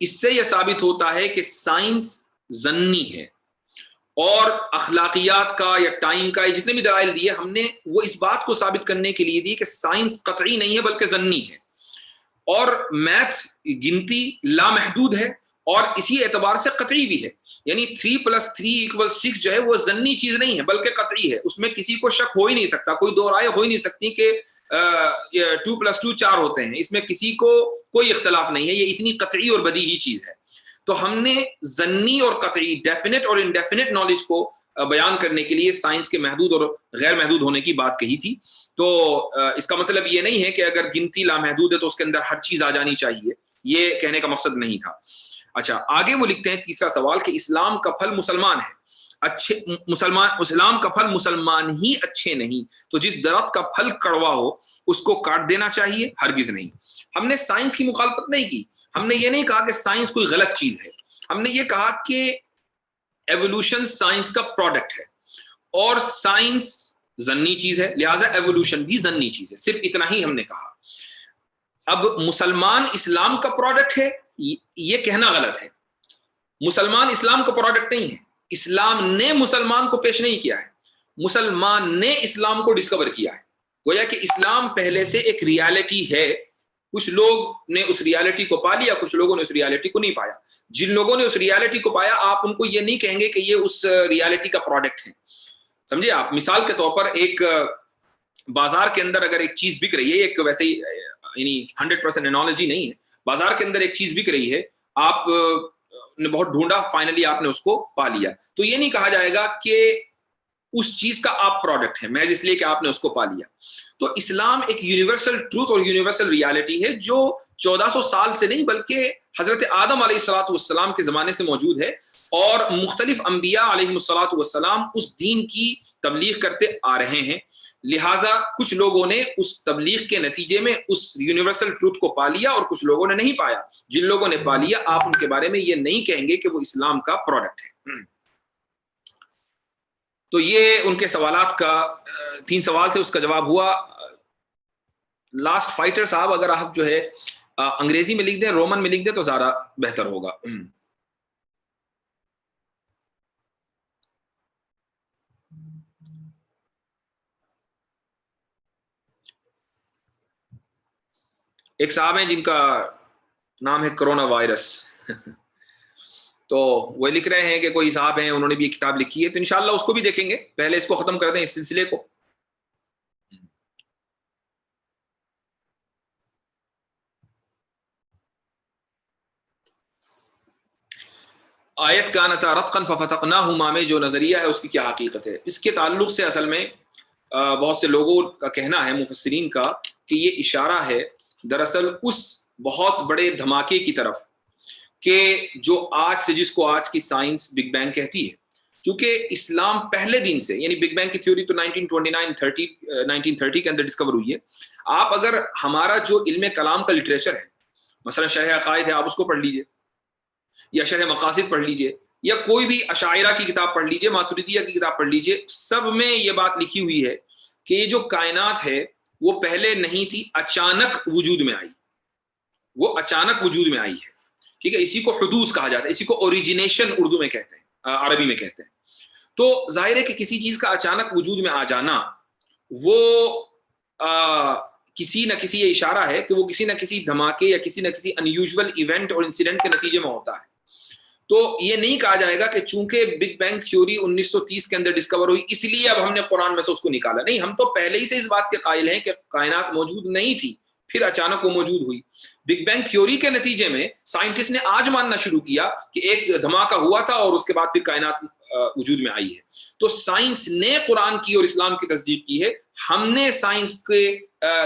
اس سے یہ ثابت ہوتا ہے کہ سائنس ظنی ہے، اور اخلاقیات کا یا ٹائم کا جتنے بھی دلائل دیے ہم نے وہ اس بات کو ثابت کرنے کے لیے دی کہ سائنس قطعی نہیں ہے بلکہ ظنی ہے. اور میتھ گنتی لامحدود ہے اور اسی اعتبار سے قطعی بھی ہے. یعنی 3 + 3 = 6 جو ہے وہ ظنی چیز نہیں ہے بلکہ قطعی ہے. اس میں کسی کو شک ہو ہی نہیں سکتا، کوئی دو رائے ہو ہی نہیں سکتی کہ 2 + 2 4 ہوتے ہیں. اس میں کسی کو کوئی اختلاف نہیں ہے. یہ اتنی قطعی اور بدیہی چیز ہے. تو ہم نے ظنی اور قطعی، ڈیفینٹ اور انڈیفینٹ نالج کو بیان کرنے کے لیے سائنس کے محدود اور غیر محدود ہونے کی بات کہی تھی. تو اس کا مطلب یہ نہیں ہے کہ اگر گنتی لامحدود ہے تو اس کے اندر ہر چیز آ جانی چاہیے، یہ کہنے کا مقصد نہیں تھا. اچھا، آگے وہ لکھتے ہیں تیسرا سوال کہ اسلام کا پھل مسلمان ہے، اسلام کا پھل مسلمان ہی اچھے نہیں، تو جس درخت کا پھل کڑوا ہو اس کو کاٹ دینا چاہیے؟ ہرگز نہیں. ہم نے سائنس کی مخالفت نہیں کی. ہم نے یہ نہیں کہا کہ سائنس کوئی غلط چیز ہے. ہم نے یہ کہا کہ ایوولوشن سائنس کا پروڈکٹ ہے، اور سائنس ظنی چیز ہے، لہٰذا ایوولوشن بھی ظنی چیز ہے. صرف اتنا ہی ہم نے کہا. اب مسلمان اسلام کا پروڈکٹ ہے یہ کہنا غلط ہے. مسلمان اسلام کا پروڈکٹ نہیں ہے. اسلام نے مسلمان کو پیش نہیں کیا ہے، مسلمان نے اسلام کو ڈسکور کیا ہے۔ گویا کہ اسلام پہلے سے ایک ریالٹی ہے، کچھ لوگ نے اس ریالٹی کو پا لیا، کچھ لوگوں نے اس ریالٹی کو نہیں پایا۔ جن لوگوں نے اس ریالٹی کو پایا آپ ان کو یہ نہیں کہیں گے کہ یہ اس ریالٹی کا پروڈکٹ ہے، سمجھے آپ؟ مثال کے طور پر ایک بازار کے اندر اگر ایک چیز بک رہی ہے، ایک ویسے ہی یعنی 100% انالوجی نہیں ہے، بازار کے اندر ایک چیز بک رہی ہے، آپ نے بہت ڈھونڈا، فائنلی آپ نے اس کو پا لیا، تو یہ نہیں کہا جائے گا کہ اس چیز کا آپ پروڈکٹ ہے محض اس لیے کہ آپ نے اس کو پا لیا۔ تو اسلام ایک یونیورسل ٹروتھ اور یونیورسل ریالٹی ہے جو 1400 سال سے نہیں بلکہ حضرت آدم علیہ السلام کے زمانے سے موجود ہے، اور مختلف انبیاء علیہ السلام اس دین کی تبلیغ کرتے آ رہے ہیں۔ لہٰذا کچھ لوگوں نے اس تبلیغ کے نتیجے میں اس یونیورسل ٹروتھ کو پا لیا اور کچھ لوگوں نے نہیں پایا۔ جن لوگوں نے پا لیا آپ ان کے بارے میں یہ نہیں کہیں گے کہ وہ اسلام کا پروڈکٹ ہے۔ تو یہ ان کے سوالات کا 3 سوال تھے، اس کا جواب ہوا۔ لاسٹ فائٹر صاحب اگر آپ جو ہے انگریزی میں لکھ دیں، رومن میں لکھ دیں تو زیادہ بہتر ہوگا۔ ایک صاحب ہیں جن کا نام ہے کرونا وائرس تو وہ لکھ رہے ہیں کہ کوئی صاحب ہیں انہوں نے بھی ایک کتاب لکھی ہے، تو انشاءاللہ اس کو بھی دیکھیں گے، پہلے اس کو ختم کر دیں اس سلسلے کو۔ آیت کانت رتقا ففتقناہما میں جو نظریہ ہے اس کی کیا حقیقت ہے؟ اس کے تعلق سے اصل میں بہت سے لوگوں کا کہنا ہے، مفسرین کا، کہ یہ اشارہ ہے دراصل اس بہت بڑے دھماکے کی طرف کہ جو آج سے، جس کو آج کی سائنس بگ بینگ کہتی ہے۔ چونکہ اسلام پہلے دن سے، یعنی بگ بینگ کی تھیوری تو 1930 کے اندر ڈسکور ہوئی ہے۔ آپ اگر ہمارا جو علم کلام کا لٹریچر ہے، مثلا شرح عقائد ہے، آپ اس کو پڑھ لیجئے، یا شرح مقاصد پڑھ لیجئے، یا کوئی بھی اشاعرہ کی کتاب پڑھ لیجئے، ماتریدیہ کی کتاب پڑھ لیجئے، سب میں یہ بات لکھی ہوئی ہے کہ یہ جو کائنات ہے وہ پہلے نہیں تھی، اچانک وجود میں آئی، وہ اچانک وجود میں آئی ہے، ٹھیک ہے؟ اسی کو حدوث کہا جاتا ہے، اسی کو اوریجنیشن اردو میں کہتے ہیں، عربی میں کہتے ہیں۔ تو ظاہر ہے کہ کسی چیز کا اچانک وجود میں آ جانا وہ کسی نہ کسی، یہ اشارہ ہے کہ وہ کسی نہ کسی دھماکے یا کسی نہ کسی انیوژول ایونٹ اور انسیڈنٹ کے نتیجے میں ہوتا ہے۔ تو یہ نہیں کہا جائے گا کہ چونکہ بگ بینگ تھیوری 1930 کے اندر ڈسکور ہوئی اس لیے اب ہم نے قرآن میں سے اس کو نکالا، نہیں، ہم تو پہلے ہی سے اس بات کے قائل ہیں کہ کائنات موجود نہیں تھی، پھر اچانک وہ موجود ہوئی۔ بگ بینگ تھیوری کے نتیجے میں سائنٹسٹ نے آج ماننا شروع کیا کہ ایک دھماکہ ہوا تھا اور اس کے بعد پھر کائنات وجود میں آئی ہے۔ تو سائنس نے قرآن کی اور اسلام کی تصدیق کی ہے، ہم نے سائنس کے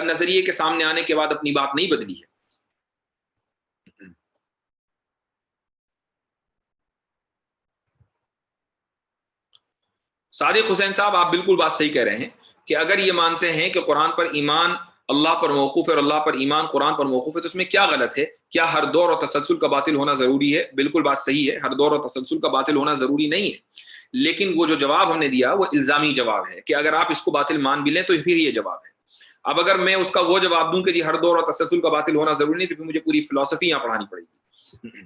نظریے کے سامنے آنے کے بعد اپنی بات نہیں بدلی ہے۔ صادق حسین صاحب آپ بالکل بات صحیح کہہ رہے ہیں کہ اگر یہ مانتے ہیں کہ قرآن پر ایمان اللہ پر موقوف ہے اور اللہ پر ایمان قرآن پر موقوف ہے تو اس میں کیا غلط ہے؟ کیا ہر دور اور تسلسل کا باطل ہونا ضروری ہے؟ بالکل بات صحیح ہے، ہر دور اور تسلسل کا باطل ہونا ضروری نہیں ہے، لیکن وہ جو جواب ہم نے دیا وہ الزامی جواب ہے کہ اگر آپ اس کو باطل مان بھی لیں تو پھر یہ جواب ہے۔ اب اگر میں اس کا وہ جواب دوں کہ جی ہر دور اور تسلسل کا باطل ہونا ضروری نہیں، تو پھر مجھے پوری فلسفی یہاں پڑھانی پڑے گی۔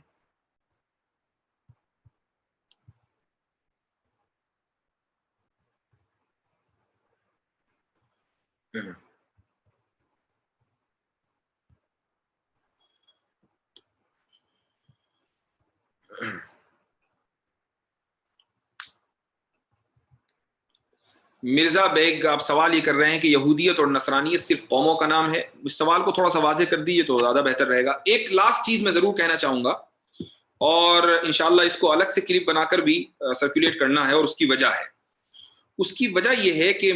مرزا بیگ آپ سوال یہ کر رہے ہیں کہ یہودیت اور نصرانیت صرف قوموں کا نام ہے؟ اس سوال کو تھوڑا سا واضح کر دیجیے تو زیادہ بہتر رہے گا۔ ایک لاسٹ چیز میں ضرور کہنا چاہوں گا، اور انشاءاللہ اس کو الگ سے کلپ بنا کر بھی سرکولیٹ کرنا ہے، اور اس کی وجہ ہے، اس کی وجہ یہ ہے کہ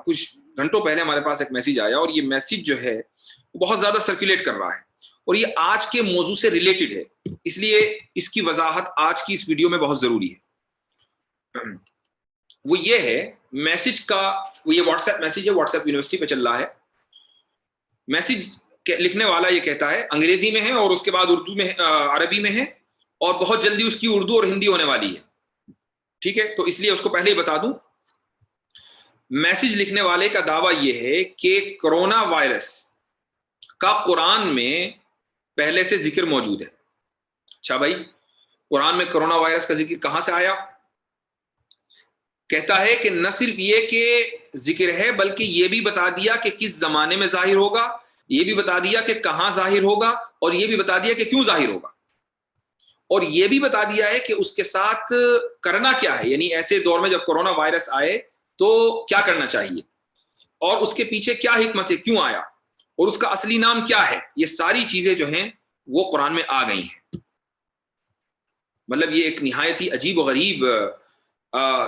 کچھ گھنٹوں پہلے ہمارے پاس ایک میسیج آیا، اور یہ میسیج جو ہے وہ بہت زیادہ سرکولیٹ کر رہا ہے، اور یہ آج کے موضوع سے ریلیٹڈ ہے، اس لیے اس کی وضاحت آج کی اس ویڈیو میں بہت ضروری ہے۔ وہ یہ ہے میسیج کا، یہ واٹس ایپ میسیج ہے، واٹس ایپ یونیورسٹی پہ چل رہا ہے۔ میسیج لکھنے والا یہ کہتا ہے، انگریزی میں ہے اور اس کے بعد اردو میں، عربی میں ہے، اور بہت جلدی اس کی اردو اور ہندی ہونے والی ہے، ٹھیک ہے؟ تو اس لیے اس کو پہلے ہی بتا دوں، میسیج لکھنے والے کا دعویٰ یہ ہے کہ کرونا وائرس کا قرآن میں پہلے سے ذکر موجود ہے۔ اچھا بھائی، قرآن میں کرونا وائرس کا ذکر کہاں سے آیا؟ کہتا ہے کہ نہ صرف یہ کہ ذکر ہے بلکہ یہ بھی بتا دیا کہ کس زمانے میں ظاہر ہوگا، یہ بھی بتا دیا کہ کہاں ظاہر ہوگا، اور یہ بھی بتا دیا کہ کیوں ظاہر ہوگا، اور یہ بھی بتا دیا ہے کہ اس کے ساتھ کرنا کیا ہے، یعنی ایسے دور میں جب کرونا وائرس آئے تو کیا کرنا چاہیے، اور اس کے پیچھے کیا حکمت ہے، کیوں آیا، اور اس کا اصلی نام کیا ہے۔ یہ ساری چیزیں جو ہیں وہ قرآن میں آ گئی ہیں۔ مطلب یہ ایک نہایت ہی عجیب و غریب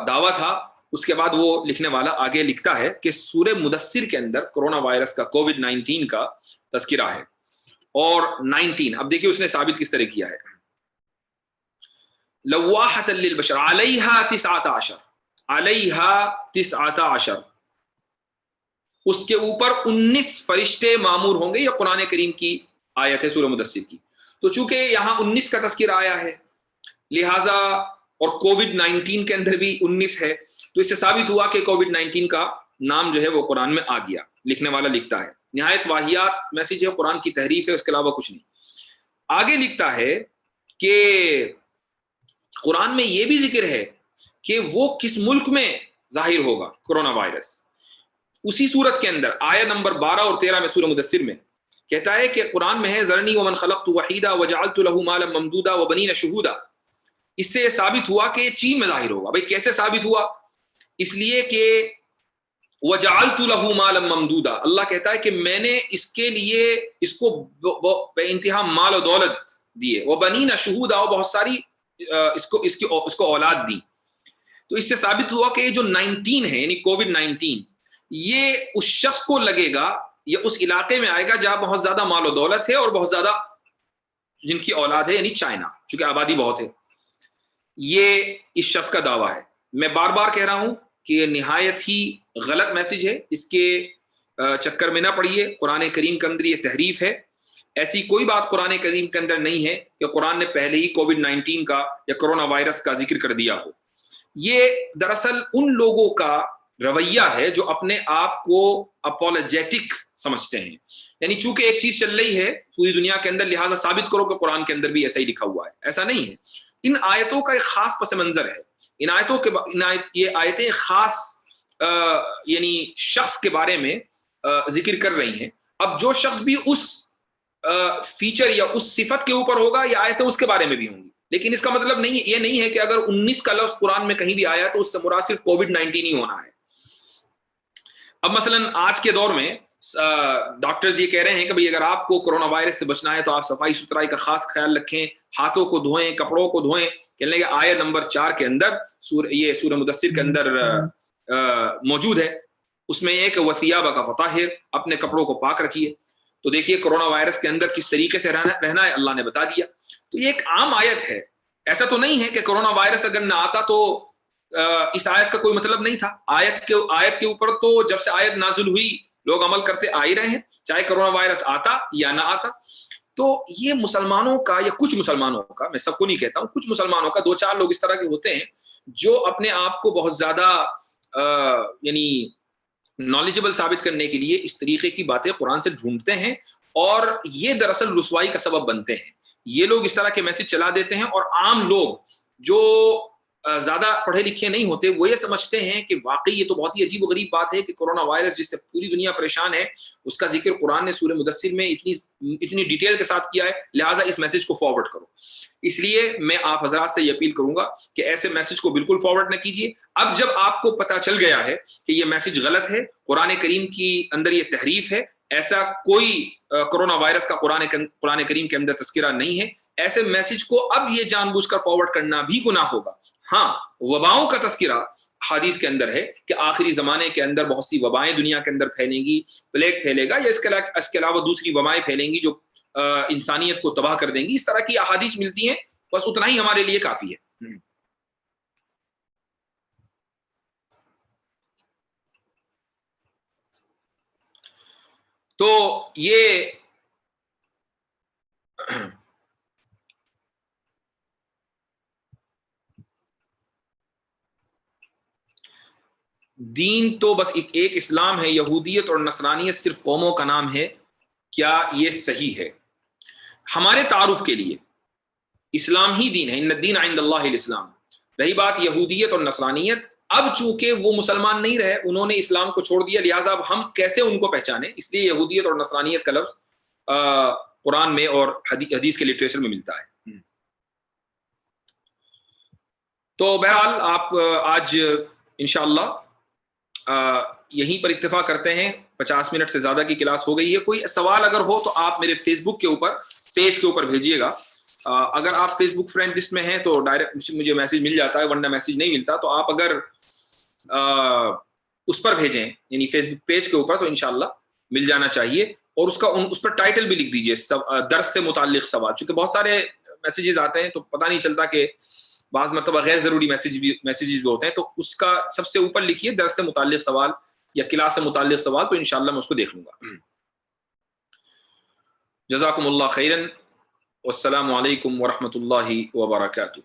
دعویٰ تھا۔ اس کے بعد وہ لکھنے والا آگے لکھتا ہے کہ سورہ مدثر کے اندر کرونا وائرس کا کووڈ 19 کا تذکرہ ہے، اور 19 اب دیکھیے اس نے ثابت کس طرح کیا ہے۔ لواحۃ للبشر علیہا 19 علیہا 19 اس کے اوپر 19 فرشتے معمور ہوں گے۔ یہ قرآن کریم کی آیت ہے سورہ مدثر کی۔ تو چونکہ یہاں 19 کا تذکرہ آیا ہے، لہٰذا اور کووڈ 19 کے اندر بھی 19 ہے، تو اس سے ثابت ہوا کہ کووڈ 19 کا نام جو ہے وہ قرآن میں آ گیا۔ لکھنے والا لکھتا ہے نہایت واہیات میسج ہے، قرآن کی تحریف ہے، اس کے علاوہ کچھ نہیں۔ آگے لکھتا ہے کہ قرآن میں یہ بھی ذکر ہے کہ وہ کس ملک میں ظاہر ہوگا کرونا وائرس۔ اسی صورت کے اندر آیت نمبر 12 اور 13 میں سورہ مدثر میں کہتا ہے کہ قرآن میں ہے ذرنی ومن خلقت وحیدا وجعلت له مالا ممدودا وبنین شہودا۔ اس سے ثابت ہوا کہ یہ چین میں ظاہر ہوگا۔ بھئی کیسے ثابت ہوا؟ اس لیے کہ وجعلت له مالا ممدودا، اللہ کہتا ہے کہ میں نے اس کے لیے اس کو بے انتہا مال و دولت دیے، وبنین شہودا، اور بہت ساری اس کو اولاد دی۔ تو اس سے ثابت ہوا کہ یہ جو 19 ہے یعنی کووڈ 19 یہ اس شخص کو لگے گا یا اس علاقے میں آئے گا جہاں بہت زیادہ مال و دولت ہے اور بہت زیادہ جن کی اولاد ہے، یعنی چائنا، چونکہ آبادی بہت ہے۔ یہ اس شخص کا دعویٰ ہے۔ میں بار بار کہہ رہا ہوں کہ یہ نہایت ہی غلط میسج ہے، اس کے چکر میں نہ پڑیے۔ قرآن کریم کے اندر یہ تحریف ہے۔ ایسی کوئی بات قرآن کریم کے اندر نہیں ہے کہ قرآن نے پہلے ہی کووڈ 19 کا یا کرونا وائرس کا ذکر کر دیا ہو۔ یہ دراصل ان لوگوں کا رویہ ہے جو اپنے آپ کو اپولوجیٹک سمجھتے ہیں، یعنی چونکہ ایک چیز چل رہی ہے پوری دنیا کے اندر لہٰذا ثابت کرو کہ قرآن کے اندر بھی ایسا ہی لکھا ہوا ہے۔ ایسا نہیں ہے۔ ان آیتوں کا ایک خاص پس منظر ہے۔ یہ آیتیں خاص یعنی شخص کے بارے میں ذکر کر رہی ہیں۔ اب جو شخص بھی اس فیچر یا اس صفت کے اوپر ہوگا یہ آیتیں اس کے بارے میں بھی ہوں گی، لیکن اس کا مطلب یہ نہیں ہے کہ اگر 19 کا لفظ قرآن میں کہیں بھی آیا تو اس سے مراد صرف کووڈ 19 ہی ہونا ہے۔ اب مثلا آج کے دور میں ڈاکٹرز یہ کہہ رہے ہیں کہ بھئی اگر آپ کو کرونا وائرس سے بچنا ہے تو آپ صفائی ستھرائی کا خاص خیال رکھیں، ہاتھوں کو دھوئیں، کپڑوں کو دھوئیں۔ کہنے لگے آیت نمبر 4 کے اندر یہ سورہ مدثر کے اندر موجود ہے، اس میں ایک وثیابک فطہر، اپنے کپڑوں کو پاک رکھیے۔ تو دیکھیے کرونا وائرس کے اندر کس طریقے سے رہنا ہے اللہ نے بتا دیا۔ تو یہ ایک عام آیت ہے۔ ایسا تو نہیں ہے کہ کرونا وائرس اگر نہ آتا تو اس آیت کا کوئی مطلب نہیں تھا۔ آیت کے اوپر تو جب سے آیت نازل ہوئی لوگ عمل کرتے آ ہی رہے ہیں، چاہے کرونا وائرس آتا یا نہ آتا۔ تو یہ مسلمانوں کا یا کچھ مسلمانوں کا، میں سب کو نہیں کہتا ہوں، کچھ مسلمانوں کا 2-4 لوگ اس طرح کے ہوتے ہیں جو اپنے آپ کو بہت زیادہ یعنی نالجبل ثابت کرنے کے لیے اس طریقے کی باتیں قرآن سے ڈھونڈتے ہیں، اور یہ دراصل رسوائی کا سبب بنتے ہیں۔ یہ لوگ اس طرح کے میسج چلا دیتے ہیں، اور عام لوگ جو زیادہ پڑھے لکھے نہیں ہوتے وہ یہ سمجھتے ہیں کہ واقعی یہ تو بہت ہی عجیب و غریب بات ہے کہ کرونا وائرس جس سے پوری دنیا پریشان ہے اس کا ذکر قرآن نے سورہ مدثر میں اتنی ڈیٹیل کے ساتھ کیا ہے، لہٰذا اس میسج کو فارورڈ کرو۔ اس لیے میں آپ حضرات سے یہ اپیل کروں گا کہ ایسے میسج کو بالکل فارورڈ نہ کیجیے۔ اب جب آپ کو پتہ چل گیا ہے کہ یہ میسج غلط ہے، قرآن کریم کی اندر یہ تحریف ہے، ایسا کوئی کرونا وائرس کا قرآن کریم کے اندر تذکرہ نہیں ہے، ایسے میسج کو اب یہ جان بوجھ کر فارورڈ کرنا بھی گناہ ہوگا۔ ہاں، وباؤں کا تذکرہ حدیث کے اندر ہے کہ آخری زمانے کے اندر بہت سی وبائیں دنیا کے اندر پھیلیں گی، پلیگ پھیلے گا، یا اس کے علاوہ دوسری وبائیں پھیلیں گی جو انسانیت کو تباہ کر دیں گی۔ اس طرح کی احادیث ملتی ہیں، بس اتنا ہی ہمارے لیے کافی ہے۔ تو یہ دین تو بس ایک اسلام ہے، یہودیت اور نصرانیت صرف قوموں کا نام ہے، کیا یہ صحیح ہے؟ ہمارے تعارف کے لیے اسلام ہی دین ہے، ان الدین عند اللہ الاسلام۔ رہی بات یہودیت اور نصرانیت، اب چونکہ وہ مسلمان نہیں رہے، انہوں نے اسلام کو چھوڑ دیا، لہٰذا اب ہم کیسے ان کو پہچانیں، اس لیے یہودیت اور نصرانیت کا لفظ قرآن میں اور حدیث کے لٹریچر میں ملتا ہے۔ تو بہرحال آپ آج انشاءاللہ یہیں پر اتفاق کرتے ہیں، 50 منٹ سے زیادہ کی کلاس ہو گئی ہے۔ کوئی سوال اگر ہو تو آپ میرے فیس بک کے اوپر پیج کے اوپر بھیجیے گا، اگر آپ فیس بک فرینڈ لسٹ میں ہیں تو ڈائریکٹ مجھے میسج مل جاتا ہے، ورنہ میسج نہیں ملتا، تو آپ اگر اس پر بھیجیں یعنی فیس بک پیج کے اوپر تو انشاءاللہ مل جانا چاہیے، اور اس پر ٹائٹل بھی لکھ دیجئے درس سے متعلق سوال، چونکہ بہت سارے میسیجز آتے ہیں تو پتہ نہیں چلتا کہ بعض مرتبہ غیر ضروری میسیجز بھی ہوتے ہیں، تو اس کا سب سے اوپر لکھیے درس سے متعلق سوال یا کلاس سے متعلق سوال، تو انشاءاللہ میں اس کو دیکھ لوں گا۔ جزاکم اللہ خیرا، والسلام علیکم ورحمۃ اللہ وبرکاتہ۔